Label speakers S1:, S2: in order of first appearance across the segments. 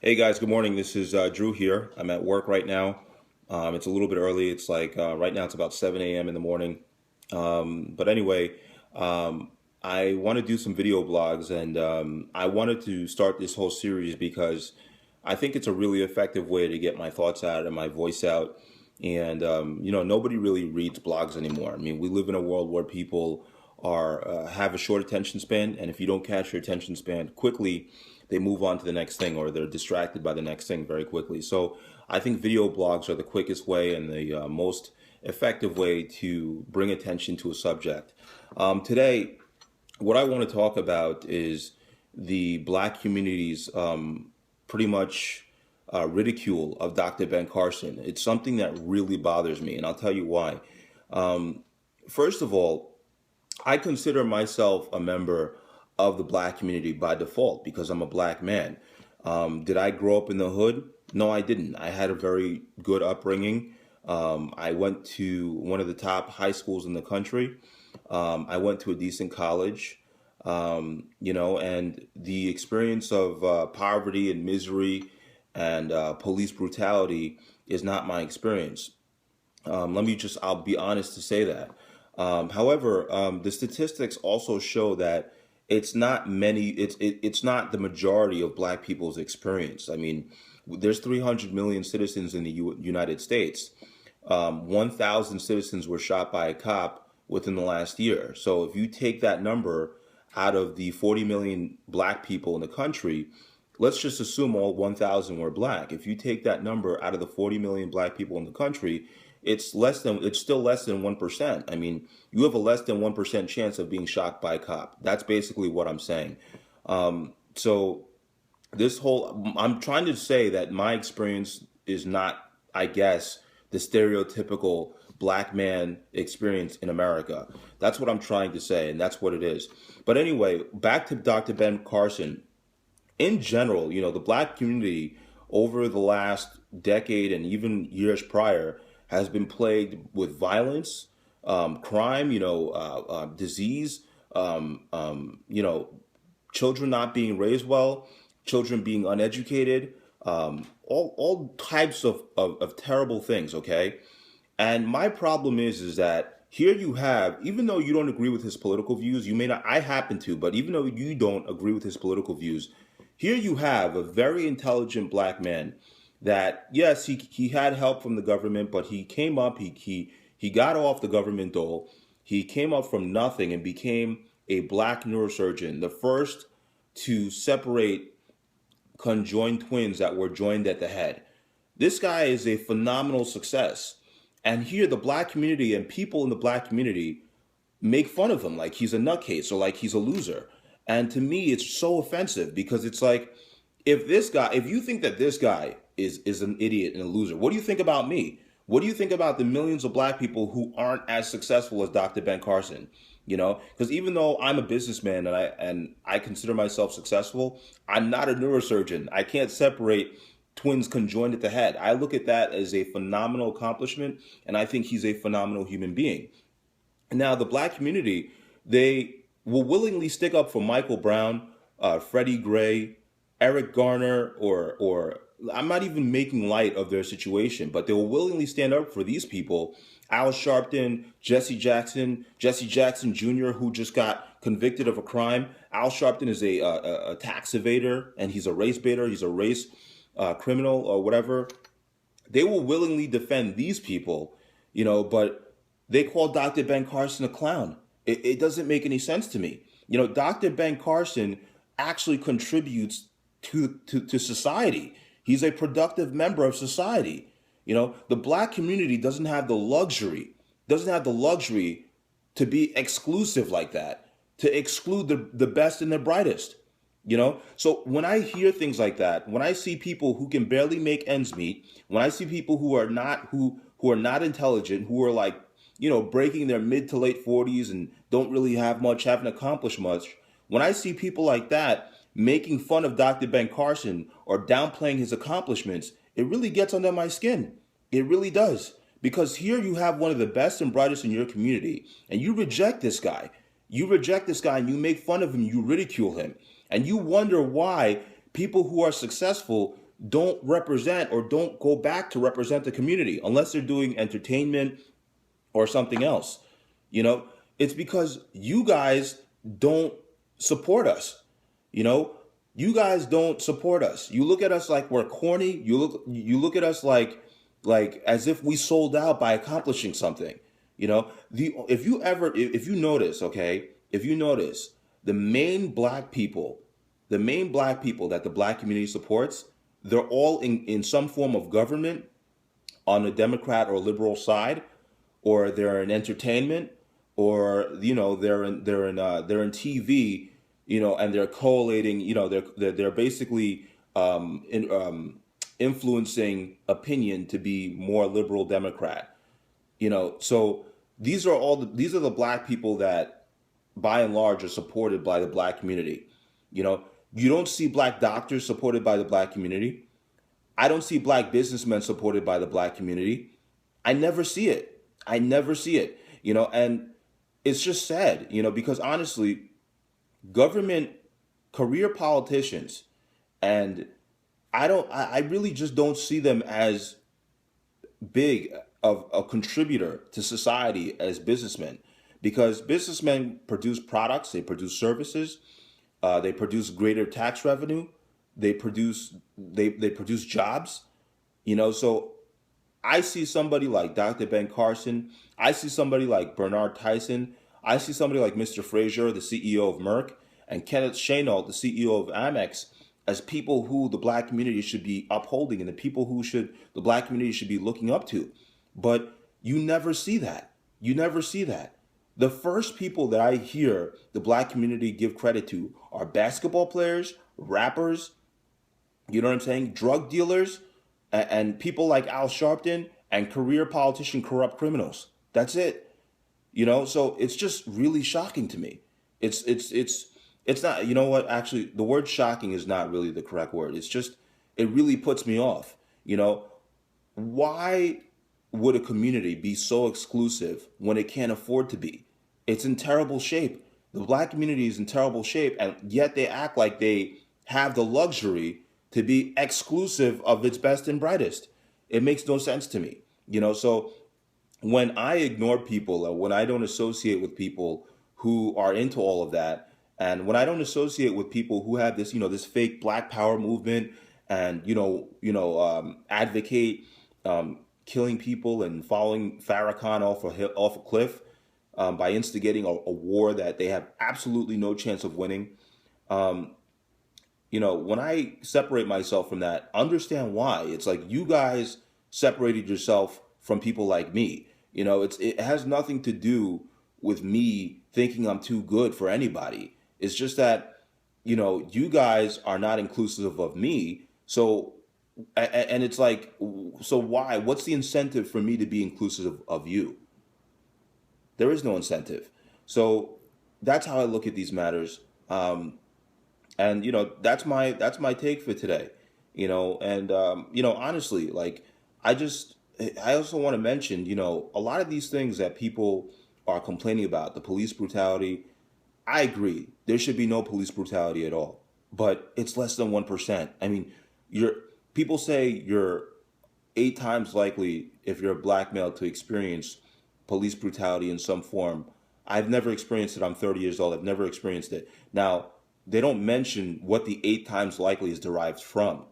S1: Hey guys, good morning. This is Drew here. I'm at work right now. It's a little bit early. It's like right now it's about 7 a.m. in the morning. But anyway, um, I want to do some video blogs and I wanted to start this whole series because I think it's a really effective way to get my thoughts out and my voice out. And, nobody really reads blogs anymore. I mean, we live in a world where people have a short attention span. And if you don't catch your attention span quickly, they move on to the next thing or they're distracted by the next thing very quickly. So I think video blogs are the quickest way and the most effective way to bring attention to a subject. Today, what I want to talk about is the black community's pretty much ridicule of Dr. Ben Carson. It's something that really bothers me, and I'll tell you why. First of all, I consider myself a member of the black community by default because I'm a black man. Did I grow up in the hood? No, I didn't. I had a very good upbringing. I went to one of the top high schools in the country. I went to a decent college, and the experience of poverty and misery and police brutality is not my experience. I'll be honest to say that. However, the statistics also show that it's not the majority of black people's experience. I mean, there's 300 million citizens in the United States. 1,000 citizens were shot by a cop within the last year. So if you take that number out of the 40 million black people in the country, let's just assume all 1,000 were black. If you take that number out of the 40 million black people in the country, it's still less than 1%. I mean, you have a less than 1% chance of being shot by a cop. That's basically what I'm saying. So I'm trying to say that my experience is not, I guess, the stereotypical black man experience in America. That's what I'm trying to say, and that's what it is. But anyway, back to Dr. Ben Carson. In general, the black community over the last decade and even years prior has been plagued with violence, crime, disease, children not being raised well, children being uneducated, all types of terrible things, okay? And my problem is that here you have, even though you don't agree with his political views, you may not, I happen to, but even though you don't agree with his political views, here you have a very intelligent black man that, yes, he had help from the government, but he came up, he got off the government dole. He came up from nothing and became a black neurosurgeon, the first to separate conjoined twins that were joined at the head. This guy is a phenomenal success. And here the black community and people in the black community make fun of him like he's a nutcase or like he's a loser. And to me, it's so offensive because it's like, if you think that this guy is an idiot and a loser, what do you think about me? What do you think about the millions of black people who aren't as successful as Dr. Ben Carson? Because even though I'm a businessman and I consider myself successful, I'm not a neurosurgeon. I can't separate twins conjoined at the head. I look at that as a phenomenal accomplishment, and I think he's a phenomenal human being. Now, the black community, they will willingly stick up for Michael Brown, Freddie Gray, Eric Garner, or I'm not even making light of their situation, but they will willingly stand up for these people. Al Sharpton, Jesse Jackson Jr., who just got convicted of a crime. Al Sharpton is a tax evader, and he's a race baiter. He's a race criminal or whatever. They will willingly defend these people, but they call Dr. Ben Carson a clown. It doesn't make any sense to me. Dr. Ben Carson actually contributes to society. He's a productive member of society. The black community doesn't have the luxury to be exclusive like that, to exclude the best and the brightest. So when I hear things like that, when I see people who can barely make ends meet, when I see people who are not intelligent, who are like, breaking their mid to late 40s and haven't accomplished much, when I see people like that making fun of Dr. Ben Carson or downplaying his accomplishments, it really gets under my skin. It really does. Because here you have one of the best and brightest in your community, and you reject this guy. You reject this guy and you make fun of him, you ridicule him. And you wonder why people who are successful don't represent or don't go back to represent the community unless they're doing entertainment or something else. You know, it's because you guys don't support us. You know, you guys don't support us. You look at us like we're corny. You look at us like as if we sold out by accomplishing something. You know, the if you notice, okay, if you notice the main black people that the black community supports, they're all in some form of government on the Democrat or liberal side, or they're in entertainment, or they're in TV, and they're collating, they're basically influencing opinion to be more liberal Democrat. So these are the black people that, by and large, are supported by the black community. You don't see black doctors supported by the black community. I don't see black businessmen supported by the black community. I never see it. I never see it. And it's just sad, because honestly, government, career politicians, and I really just don't see them as big of a contributor to society as businessmen, because businessmen produce products, they produce services, they produce greater tax revenue, they produce jobs. So I see somebody like Dr. Ben Carson, I see somebody like Bernard Tyson, I see somebody like Mr. Frazier, the CEO of Merck, and Kenneth Chenault, the CEO of Amex, as people who the black community should be upholding and the people the black community should be looking up to. But you never see that. You never see that. The first people that I hear the black community give credit to are basketball players, rappers, you know what I'm saying, drug dealers, and people like Al Sharpton, and career politician corrupt criminals. That's it. So it's just really shocking to me. It's not, you know what, actually the word shocking is not really the correct word. It really puts me off. Why would a community be so exclusive when it can't afford to be? It's in terrible shape. The black community is in terrible shape, and yet they act like they have the luxury to be exclusive of its best and brightest. It makes no sense to me. So when I ignore people, or when I don't associate with people who are into all of that, and when I don't associate with people who have this, this fake Black Power movement, and advocate killing people and following Farrakhan off a cliff, by instigating a war that they have absolutely no chance of winning. When I separate myself from that, understand why. It's like you guys separated yourself from people like me. It has nothing to do with me thinking I'm too good for anybody. It's just that, you guys are not inclusive of me. So, and it's like, so why? What's the incentive for me to be inclusive of you? There is no incentive. So that's how I look at these matters. And that's my take for today. And honestly, like, I also want to mention, a lot of these things that people are complaining about, the police brutality. I agree. There should be no police brutality at all, but it's less than 1%. I mean, people say you're 8 times likely, if you're a black male, to experience police brutality in some form. I've never experienced it. I'm 30 years old. I've never experienced it. Now, they don't mention what the 8 times likely is derived from.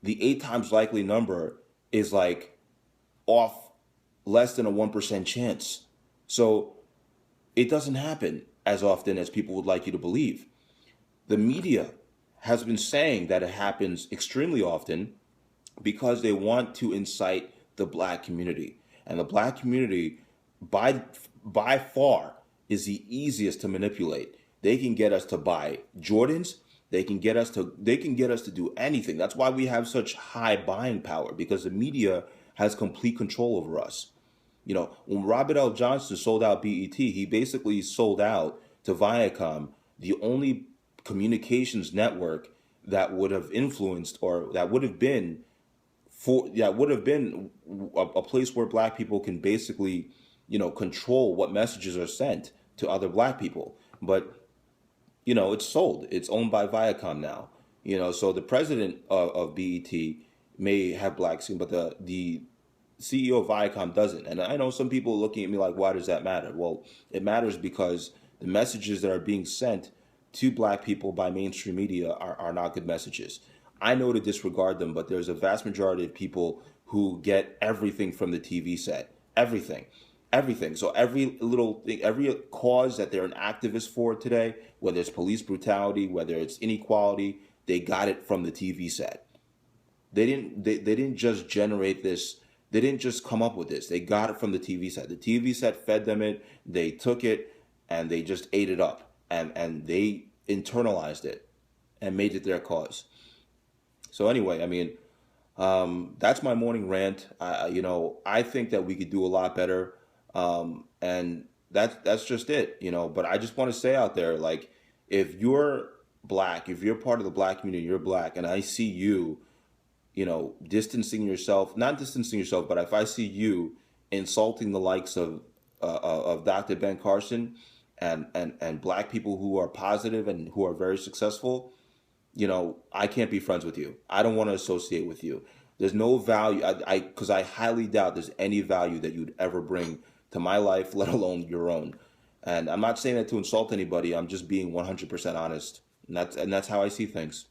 S1: The 8 times likely number is like off less than a 1% chance. So it doesn't happen as often as people would like you to believe. The media has been saying that it happens extremely often because they want to incite the black community. And the black community, by far, is the easiest to manipulate. They can get us to buy Jordans. They can get us to do anything. That's why we have such high buying power, because the media has complete control over us. When Robert L. Johnson sold out BET, he basically sold out to Viacom, the only communications network that would have influenced, or that would have been a place where black people can basically, control what messages are sent to other black people. But, it's sold. It's owned by Viacom now. So the president of BET may have black skin, but the CEO of Viacom doesn't. And I know some people are looking at me like, why does that matter? Well, it matters because the messages that are being sent to black people by mainstream media are not good messages. I know to disregard them, but there's a vast majority of people who get everything from the TV set. Everything. Everything. So every little thing, every cause that they're an activist for today, whether it's police brutality, whether it's inequality, they got it from the TV set. They didn't just generate this. They didn't just come up with this. They got it from the TV set. The TV set fed them it. They took it and they just ate it up, and they internalized it and made it their cause. So anyway, I mean, that's my morning rant. I think that we could do a lot better, and that's just it. But I just want to say out there, like, if you're black, if you're part of the black community, you're black, and I see you, distancing yourself, not distancing yourself, but if I see you insulting the likes of Dr. Ben Carson and black people who are positive and who are very successful, I can't be friends with you. I don't want to associate with you. There's no value, because I highly doubt there's any value that you'd ever bring to my life, let alone your own. And I'm not saying that to insult anybody. I'm just being 100% honest. And that's how I see things.